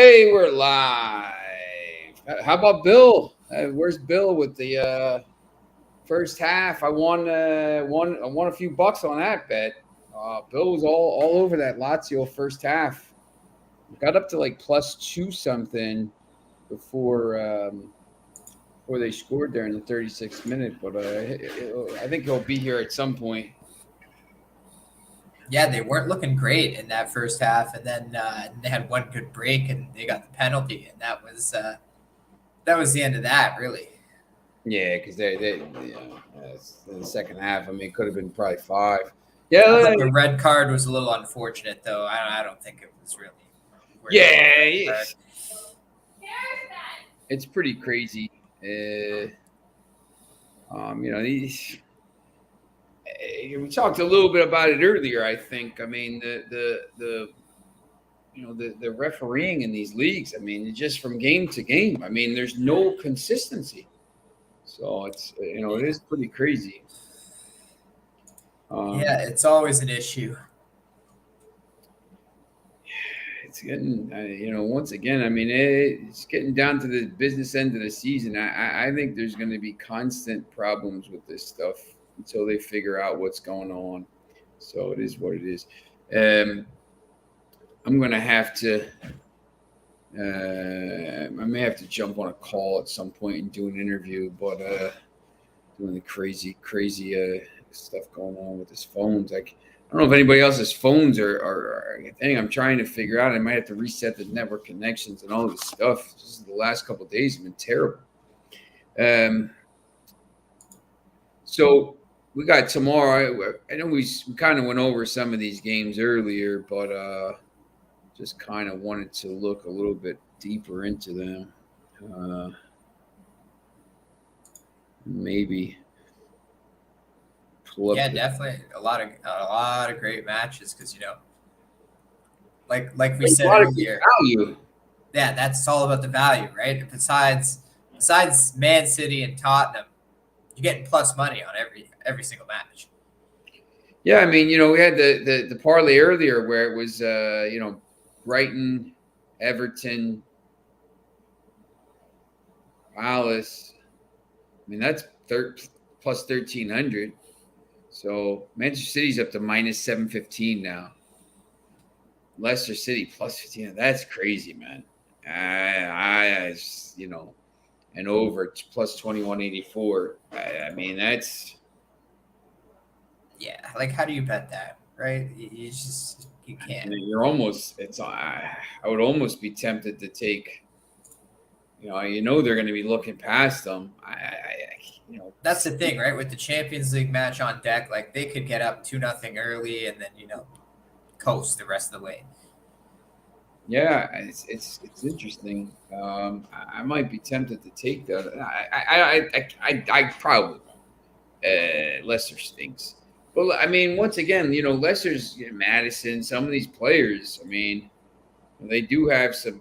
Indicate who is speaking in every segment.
Speaker 1: Hey, we're live. How about Bill? Where's Bill with the first half? I won a few bucks on that bet. Bill was all over that Lazio first half. Got up to like plus two something before before they scored there in the 36th minute. But I think he'll be here at some point.
Speaker 2: Yeah, they weren't looking great in that first half, and then they had one good break, and they got the penalty, and that was the end of that, really.
Speaker 1: Yeah, because they in the second half. I mean, it could have been probably five.
Speaker 2: I
Speaker 1: Yeah,
Speaker 2: thought the red card was a little unfortunate, though. I don't think it was really worth the red card.
Speaker 1: it's pretty crazy. These. We talked a little bit about it earlier. I think. I mean, the refereeing in these leagues. I mean, just from game to game. I mean, there's no consistency. So it's it is pretty crazy.
Speaker 2: Yeah, it's always an issue.
Speaker 1: It's getting once again. I mean, it's getting down to the business end of the season. I think there's going to be constant problems with this stuff until they figure out what's going on. So it is what it is. I'm going to have to. I may have to jump on a call at some point and do an interview, but doing the crazy stuff going on with his phones. Like, I don't know if anybody else's phones are a thing. I'm trying to figure out. I might have to reset the network connections and all this stuff. Just the last couple of days have been terrible. So we got tomorrow. I know we kind of went over some of these games earlier, but just kind of wanted to look a little bit deeper into them. Maybe.
Speaker 2: Yeah, definitely a lot of great matches because like we said earlier,
Speaker 1: value.
Speaker 2: Yeah, that's all about the value, right? Besides Man City and Tottenham, you're getting plus money on every single match.
Speaker 1: Yeah, I mean, we had the parlay earlier where it was Brighton, Everton, Palace. I mean, that's plus 1,300. So Manchester City's up to minus 715 now. Leicester City plus 15. That's crazy, man. And over plus 2184. I mean, that's.
Speaker 2: Yeah, like how do you bet that, right? You can't.
Speaker 1: You're almost. I would almost be tempted to take. They're going to be looking past them.
Speaker 2: That's the thing, right? With the Champions League match on deck, like they could get up 2-0 early and then coast the rest of the way.
Speaker 1: Yeah, it's interesting. I might be tempted to take that. I probably won't. Leicester stinks. But I mean, once again, Leicester's Madison. Some of these players, I mean, they do have some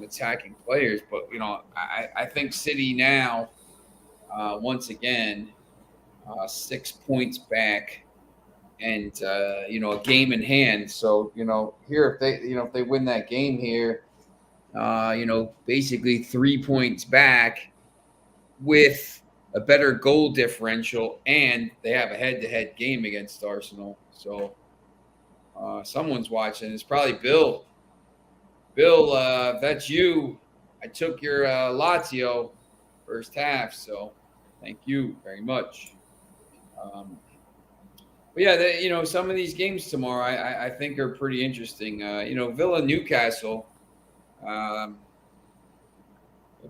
Speaker 1: attacking players, but I think City now. Once again, 6 points back, and a game in hand. So here if they win that game here, basically 3 points back with a better goal differential, and they have a head-to-head game against Arsenal. So someone's watching. It's probably Bill. Bill, if that's you, I took your Lazio first half, so. Thank you very much. But yeah, some of these games tomorrow I think are pretty interesting. Villa Newcastle. Look,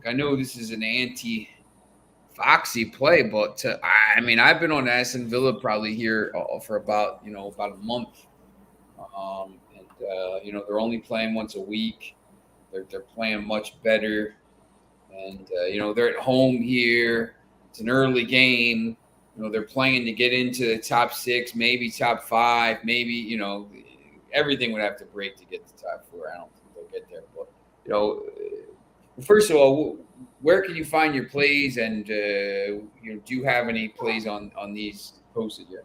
Speaker 1: I know this is an anti-Foxy play, but I mean I've been on Aston Villa probably here for about a month, and they're only playing once a week. They're playing much better, and they're at home here. It's an early game. They're playing to get into the top 6, maybe top 5, maybe, everything would have to break to get to top 4. I don't think they'll get there. But, first of all, where can you find your plays? And, do you have any plays on these posted yet?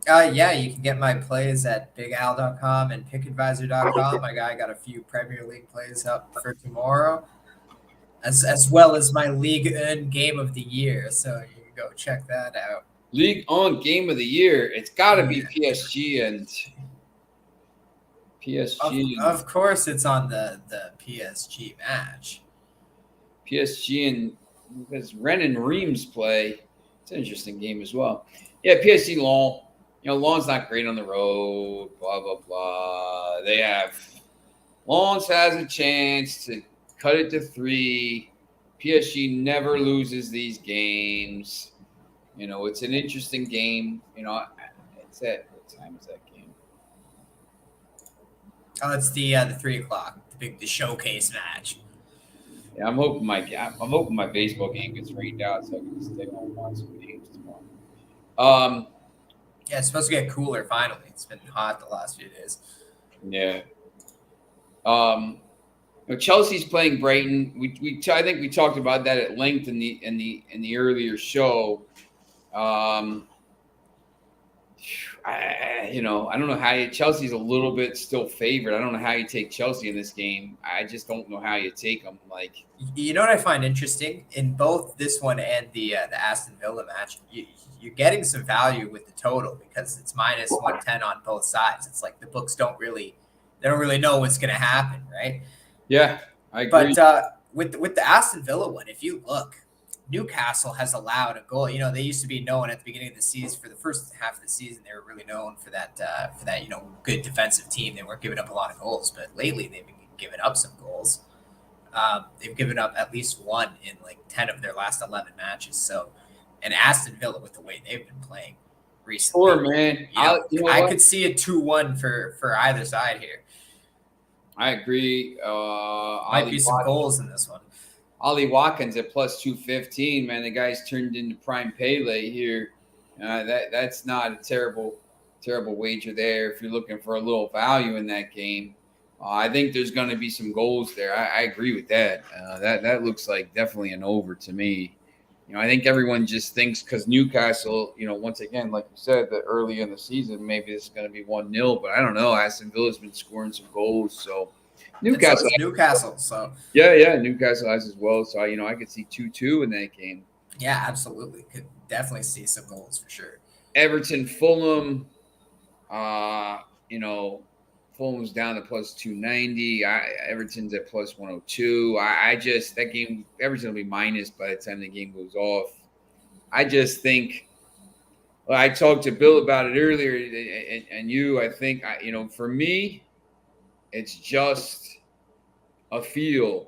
Speaker 2: Yeah, you can get my plays at bigal.com and pickadvisor.com. My guy got a few Premier League plays up for tomorrow, as well as my League One game of the year. So you can go check that out.
Speaker 1: League on game of the year. It's got to
Speaker 2: Oh,
Speaker 1: be
Speaker 2: yeah. Of course, it's on the PSG match.
Speaker 1: PSG and because Ren and Reams play. It's an interesting game as well. Yeah, PSG Lyon. Lyon's not great on the road. Blah blah blah. They have Lyons has a chance to cut it to 3. PSG never loses these games. It's an interesting game. It's at what time is that game?
Speaker 2: Oh, it's the 3 o'clock, the showcase match.
Speaker 1: Yeah, I'm hoping my baseball game gets rained out so I can stay home and watch some games tomorrow.
Speaker 2: Yeah, it's supposed to get cooler finally. It's been hot the last few days.
Speaker 1: Yeah. Chelsea's playing Brighton. I think we talked about that at length in the earlier show. I don't know how Chelsea's a little bit still favored. I don't know how you take Chelsea in this game. I just don't know how you take them. Like,
Speaker 2: what I find interesting in both this one and the Aston Villa match, you're getting some value with the total because it's minus 110 on both sides. It's like the books don't really know what's going to happen, right?
Speaker 1: Yeah, I agree.
Speaker 2: But with the Aston Villa one, if you look, Newcastle has allowed a goal. They used to be known at the beginning of the season for the first half of the season. They were really known for that good defensive team. They weren't giving up a lot of goals, but lately they've been giving up some goals. They've given up at least one in like 10 of their last 11 matches. So, and Aston Villa with the way they've been playing recently,
Speaker 1: Sure, man.
Speaker 2: I could see a 2-1 for either side here.
Speaker 1: I agree.
Speaker 2: Might be some goals in this one.
Speaker 1: Ollie Watkins at plus 215, man. The guy's turned into prime Pele here. That's not a terrible wager there if you're looking for a little value in that game. I think there's going to be some goals there. I agree with that. That looks like definitely an over to me. I think everyone just thinks because Newcastle, once again, like you said, that early in the season, maybe it's going to be 1-0, but I don't know. Aston Villa's been scoring some goals, so
Speaker 2: Newcastle. So
Speaker 1: yeah, Newcastle has as well. So I could see 2-2 in that game.
Speaker 2: Yeah, absolutely. Could definitely see some goals for sure.
Speaker 1: Everton, Fulham. Fulham's down to plus 290. Everton's at plus 102. That game, Everton will be minus by the time the game goes off. I just think, I talked to Bill about it earlier, and I think, for me, it's just a feel.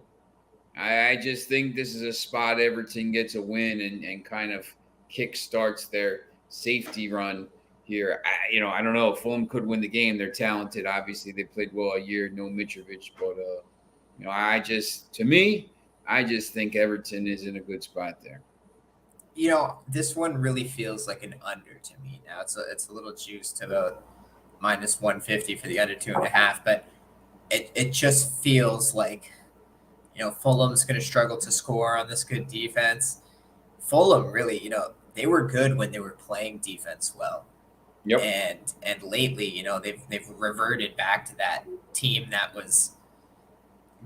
Speaker 1: I just think this is a spot Everton gets a win and kind of kick-starts their safety run here. I don't know. Fulham could win the game. They're talented. Obviously, they played well a year. No Mitrovic, but I just think Everton is in a good spot there.
Speaker 2: This one really feels like an under to me. Now it's a little juice to about minus 150 for the under 2.5, but it just feels like Fulham's going to struggle to score on this good defense. Fulham really, they were good when they were playing defense well.
Speaker 1: Yep.
Speaker 2: And lately, they've reverted back to that team that was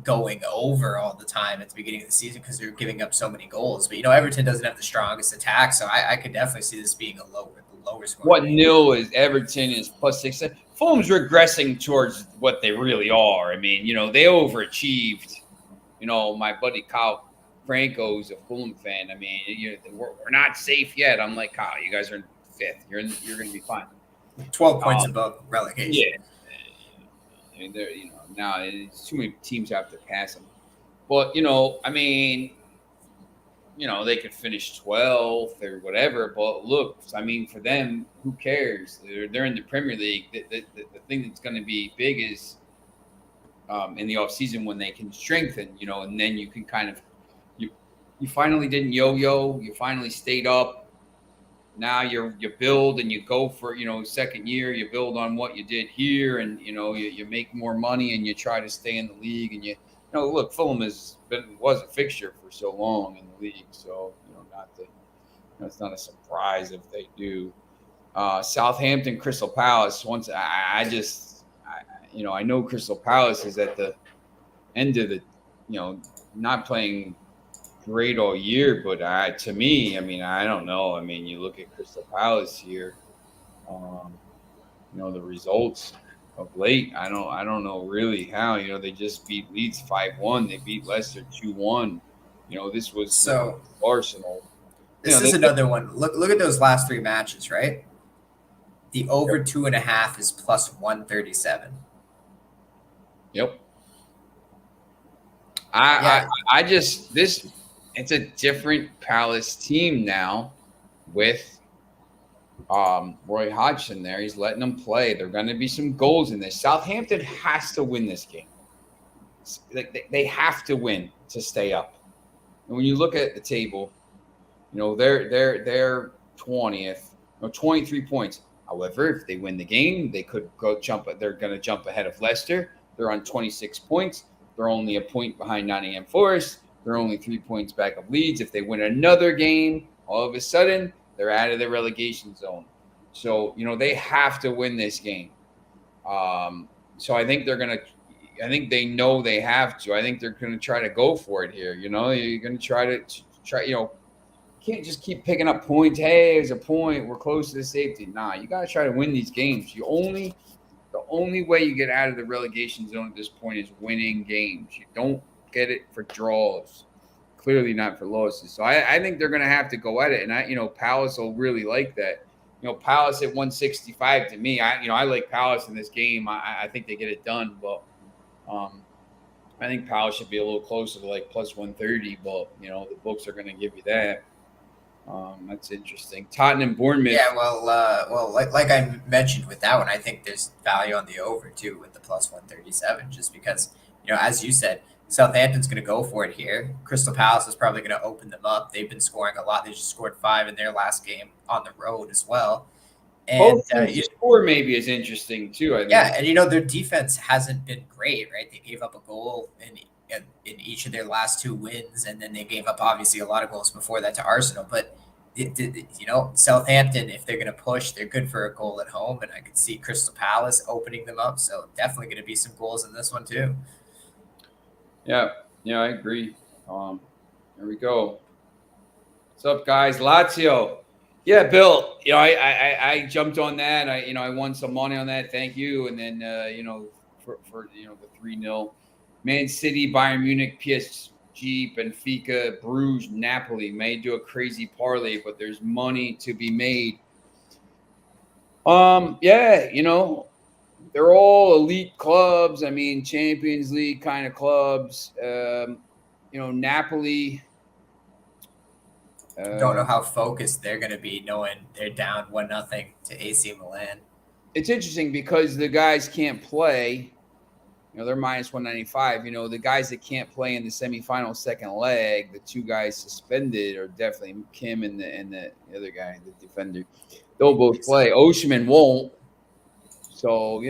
Speaker 2: going over all the time at the beginning of the season because they're giving up so many goals. But Everton doesn't have the strongest attack, so I could definitely see this being a lower score.
Speaker 1: What nil is Everton is plus 6. Fulham's regressing towards what they really are. I mean, they overachieved. My buddy Kyle Franco is a Fulham fan. I mean, we're not safe yet. I'm like, Kyle, you guys are in 5th. You're going to be fine.
Speaker 2: 12 points above relegation.
Speaker 1: Yeah. I mean, now it's too many teams have to pass them. But, I mean, they could finish 12th or whatever. But look, I mean, for them, who cares? They're in the Premier League. The thing that's going to be big is in the offseason when they can strengthen, and then you can kind of you finally didn't yo-yo. You finally stayed up. Now you build and you go for, second year, you build on what you did here and, you make more money and you try to stay in the league. And look, Fulham was a fixture for so long in the league. So, it's not a surprise if they do. Southampton, Crystal Palace. Once I know Crystal Palace is at the end of the, not playing great all year, but to me, I mean, I don't know. I mean, you look at Crystal Palace here, the results of late. I don't know really how. They just beat Leeds 5-1. They beat Leicester 2-1. This was
Speaker 2: So
Speaker 1: Arsenal.
Speaker 2: this is another one. Look at those last 3 matches, right? The over 2.5 is plus 137.
Speaker 1: Yep. It's a different Palace team now with Roy Hodgson there. He's letting them play. There are going to be some goals in this. Southampton has to win this game. They have to win to stay up. And when you look at the table, they're 20th, 23 points. However, if they win the game, they could go jump. They're going to jump ahead of Leicester. They're on 26 points. They're only a point behind Nottingham Forest. They're only 3 points back of Leeds. If they win another game, all of a sudden, they're out of the relegation zone. So, they have to win this game. So I think they know they have to. I think they're going to try to go for it here. You're going to try, can't just keep picking up points. Hey, there's a point. We're close to the safety. Nah, you got to try to win these games. The only way you get out of the relegation zone at this point is winning games. You don't get it for draws. Clearly not for losses. So I think they're going to have to go at it. And Palace will really like that. Palace at 165 to me. I like Palace in this game. I think they get it done, but I think Palace should be a little closer to like plus 130. But the books are going to give you that. That's interesting. Tottenham, Bournemouth.
Speaker 2: Yeah, well, like I mentioned with that one, I think there's value on the over too with the plus 137, just because as you said, Southampton's going to go for it here. Crystal Palace is probably going to open them up. They've been scoring a lot. They just scored 5 in their last game on the road as well. And
Speaker 1: score maybe is interesting too. I think.
Speaker 2: Yeah, and their defense hasn't been great, right? They gave up a goal in each of their last 2 wins, and then they gave up obviously a lot of goals before that to Arsenal. But Southampton, if they're going to push, they're good for a goal at home, and I could see Crystal Palace opening them up. So definitely going to be some goals in this one too.
Speaker 1: Yeah, I agree. Here we go. What's up, guys? Lazio. Yeah, Bill. I jumped on that. I won some money on that. Thank you. And then for the 3-0, Man City, Bayern Munich, PSG, Benfica, Bruges, Napoli. May do a crazy parlay, but there's money to be made. They're all elite clubs. I mean, Champions League kind of clubs. Napoli.
Speaker 2: Don't know how focused they're going to be knowing they're down 1-0 to AC Milan.
Speaker 1: It's interesting because the guys can't play. They're minus 195. The guys that can't play in the semifinal second leg, the 2 guys suspended are definitely Kim and the other guy, the defender. They'll both play. Osimhen won't. So,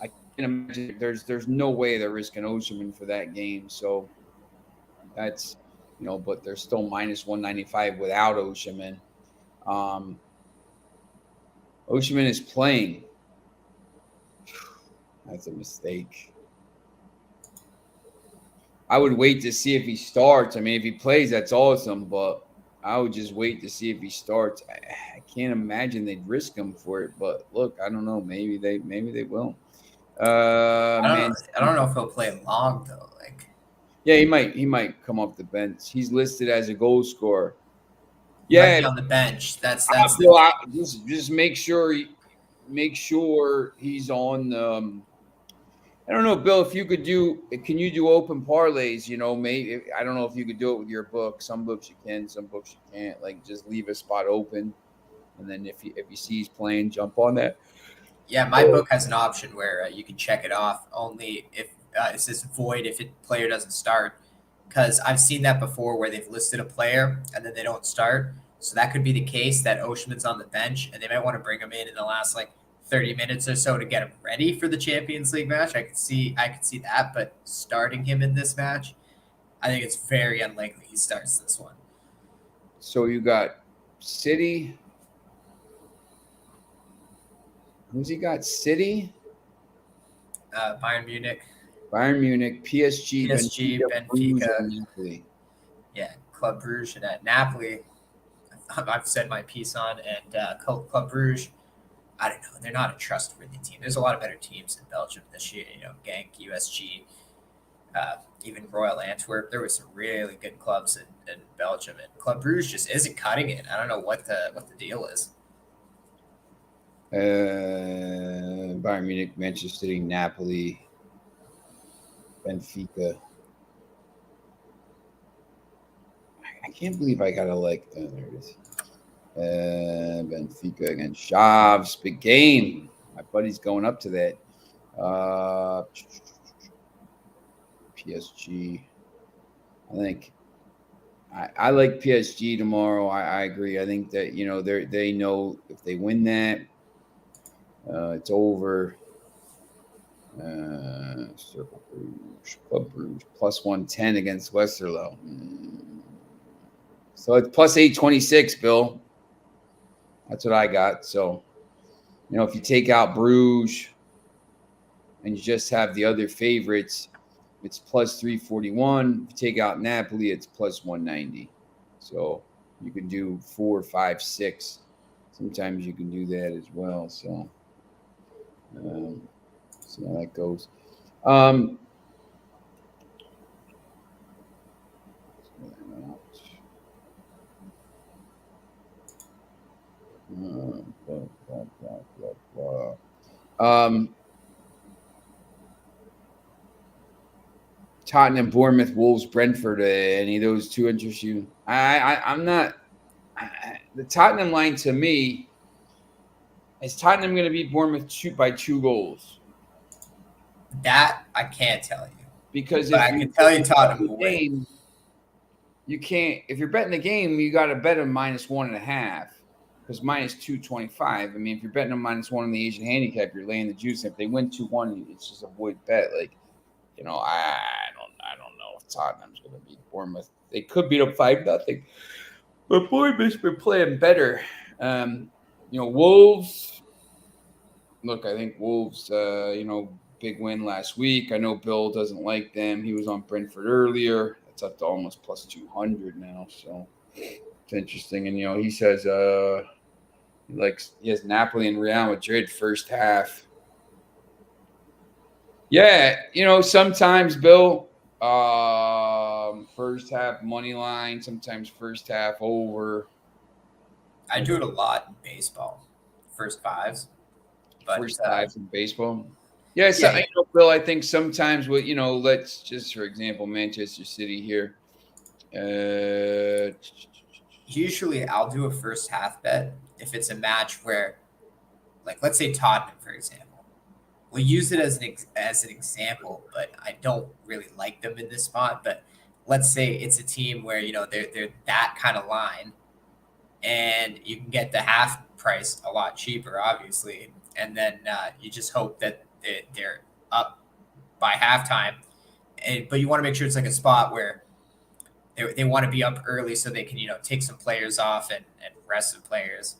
Speaker 1: I can imagine there's no way they're risking Osimhen for that game. So that's, but they're still minus 195 without Osimhen. Osimhen is playing. That's a mistake. I would wait to see if he starts. I mean, if he plays, that's awesome, but I would just wait to see if he starts. I can't imagine they'd risk him for it, but look, I don't know. Maybe they will.
Speaker 2: I don't know if he'll play long though.
Speaker 1: Yeah, he might come off the bench. He's listed as a goal scorer.
Speaker 2: Yeah, on the bench. That's
Speaker 1: just make sure he's on. I don't know, Bill. Can you do open parlays? Maybe I don't know if you could do it with your book. Some books you can, some books you can't. Like just leave a spot open, and then if you see he's playing, jump on that.
Speaker 2: Yeah, my book has an option where you can check it off only if it says void if a player doesn't start. Because I've seen that before where they've listed a player and then they don't start. So that could be the case that Osimhen's on the bench and they might want to bring him in the last 30 minutes or so to get him ready for the Champions League match. I could see that, but starting him in this match, I think it's very unlikely he starts this one.
Speaker 1: So you got City, Who's he got? City,
Speaker 2: Bayern Munich,
Speaker 1: PSG,
Speaker 2: PSG,
Speaker 1: Bruges,
Speaker 2: Benfica,
Speaker 1: and Napoli.
Speaker 2: yeah, Club Bruges, and at Napoli, I've said my piece on, and Club Bruges. I don't know. They're not a trustworthy team. There's a lot of better teams in Belgium this year. Genk, USG, even Royal Antwerp. There were some really good clubs in Belgium, and Club Bruges just isn't cutting it. I don't know what the deal is.
Speaker 1: Bayern Munich, Manchester City, Napoli, Benfica. I can't believe I gotta there it is. Benfica against Chaves. Big game. My buddy's going up to that. PSG. I think I like PSG tomorrow. I agree. I think that they know if they win that, it's over. Circle Bruges, Club Bruges, plus 110 against Westerlo. So it's plus 826, Bill. That's what I got. So, if you take out Bruges and you just have the other favorites, it's plus 341. If you take out Napoli, it's plus 190. So you can do 4, 5, 6. Sometimes you can do that as well. So see how that goes. Tottenham, Bournemouth, Wolves, Brentford. Any of those two interest you? I'm not. The Tottenham line to me is Tottenham going to beat Bournemouth by 2 goals.
Speaker 2: That I can't tell you
Speaker 1: because
Speaker 2: I can tell you Tottenham will win.
Speaker 1: You can't. If you're betting the game, you got to bet them minus 1.5 because minus 225. I mean, if you're betting them minus 1 on the Asian handicap, you're laying the juice. If they win 2-1, it's just a void bet. I don't know if Tottenham's going to beat Bournemouth. They could beat them 5-0, but Bournemouth's been playing better. Wolves. Look, I think Wolves. Big win last week. I know Bill doesn't like them. He was on Brentford earlier. It's up to almost plus 200 now. So it's interesting. And, he says he has Napoli and Real Madrid first half. Yeah, sometimes, Bill, first half money line, sometimes first half over.
Speaker 2: I do it a lot in baseball. First fives. But,
Speaker 1: first fives in baseball. Yes, yeah. Bill, I think sometimes let's just, for example, Manchester City here.
Speaker 2: Usually I'll do a first half bet if it's a match where, let's say Tottenham, for example. We'll use it as an example, but I don't really like them in this spot. But let's say it's a team where, they're that kind of line and you can get the half price a lot cheaper, obviously. And then you just hope that they're up by halftime, but you want to make sure it's a spot where they want to be up early so they can take some players off and rest some players.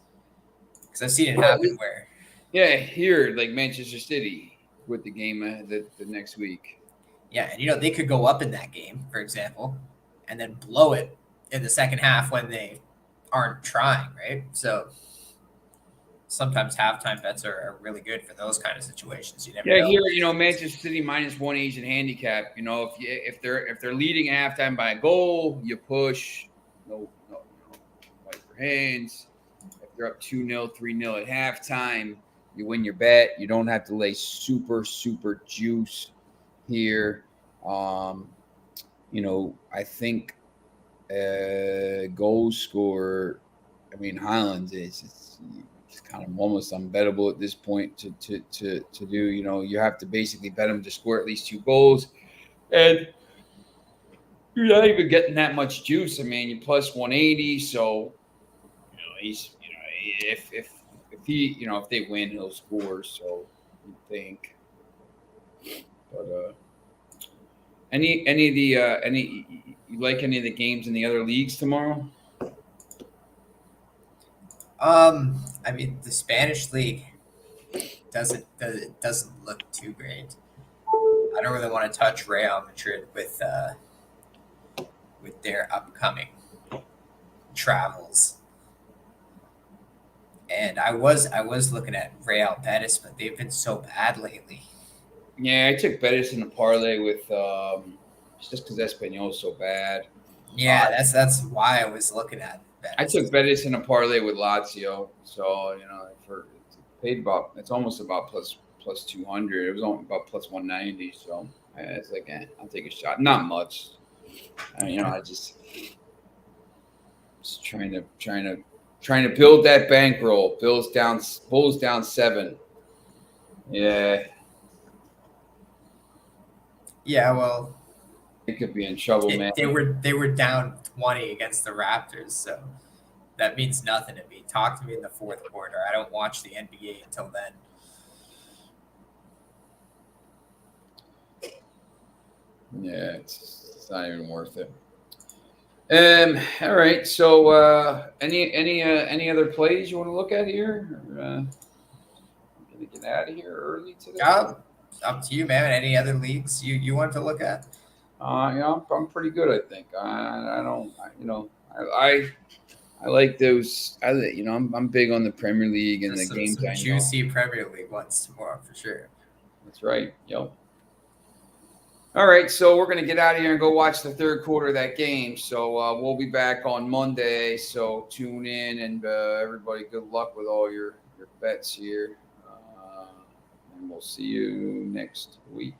Speaker 2: Because I've seen it happen where
Speaker 1: here Manchester City with the game the next week.
Speaker 2: Yeah, and they could go up in that game, for example, and then blow it in the second half when they aren't trying, right? So sometimes halftime bets are really good for those kind of situations. You never know.
Speaker 1: Here, Manchester City minus 1 Asian handicap. If they're leading at halftime by a goal, you push. No, wipe your hands. If they're up 2-0, 3-0 at halftime, you win your bet. You don't have to lay super juice here. I think goal scorer. I mean, Highlands it's kind of almost unbettable at this point to do. You have to basically bet him to score at least 2 goals, and you're not even getting that much juice. I mean, you're plus 180, so he's if he if they win, he'll score. So you think, but you like any of the games in the other leagues tomorrow?
Speaker 2: I mean, the Spanish league, doesn't look too great. I don't really want to touch Real Madrid with their upcoming travels. And I was looking at Real Betis, but they've been so bad lately.
Speaker 1: Yeah, I took Betis in a parlay with just because Espanol's so bad.
Speaker 2: Yeah, that's why I was looking at
Speaker 1: I
Speaker 2: Betis.
Speaker 1: took Betis in a parlay with Lazio, so for it's paid about it's almost about plus 200. It was only about plus 190, so it's like I'll take a shot. Not much, I just trying to build that bankroll. Bulls down 7. Yeah,
Speaker 2: Yeah, well,
Speaker 1: they could be in trouble, man.
Speaker 2: they were down 20 against the Raptors, so that means nothing to me. Talk to me in the fourth quarter. I don't watch the NBA until then.
Speaker 1: Yeah, it's not even worth it. All right. So, any other plays you want to look at here? I'm gonna get out of here early today.
Speaker 2: Up to you, man. Any other leagues you want to look at?
Speaker 1: I'm pretty good. I think. I don't. I like those. I'm big on the Premier League and
Speaker 2: Just
Speaker 1: the games
Speaker 2: some
Speaker 1: I know.
Speaker 2: juicy Premier League ones tomorrow for sure.
Speaker 1: That's right. Yep. All right, so we're going to get out of here and go watch the third quarter of that game. So we'll be back on Monday. So tune in, and everybody, good luck with all your bets here. And we'll see you next week.